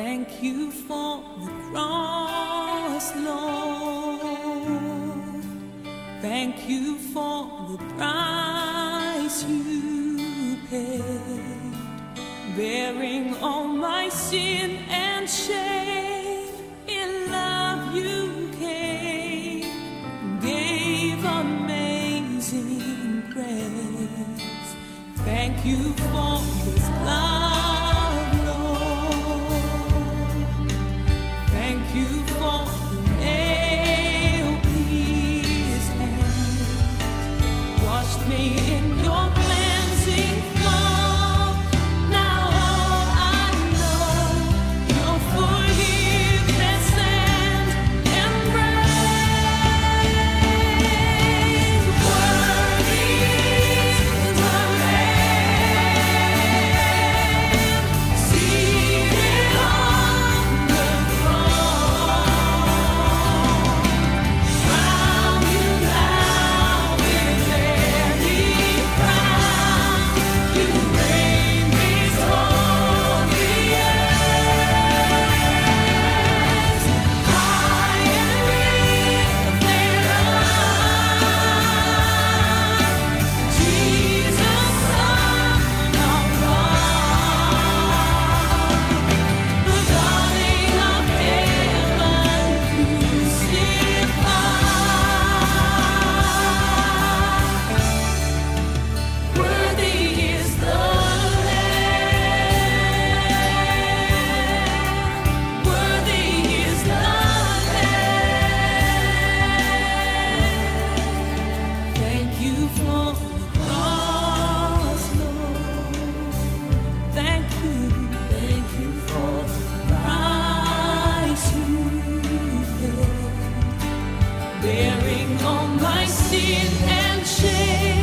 Thank you for the cross, Lord. Thank you for the price you paid, bearing all my sin and shame. In love you came, gave amazing grace. Thank you for this love, Lord. Thank you for the nail-pierced hands, washed me in your cleansing flow. Now all I know, your forgiveness and embrace. Worthy is the Lamb, seated on the throne. Crown you now with every crown. You reign victorious. High and lifted up, Jesus, Son of God, the dawning of heaven crucified. Worthy is the Lamb. Worthy is the Lamb. Thank you for the cross, Lord. Thank you for the price you paid, bearing all my sin and shame.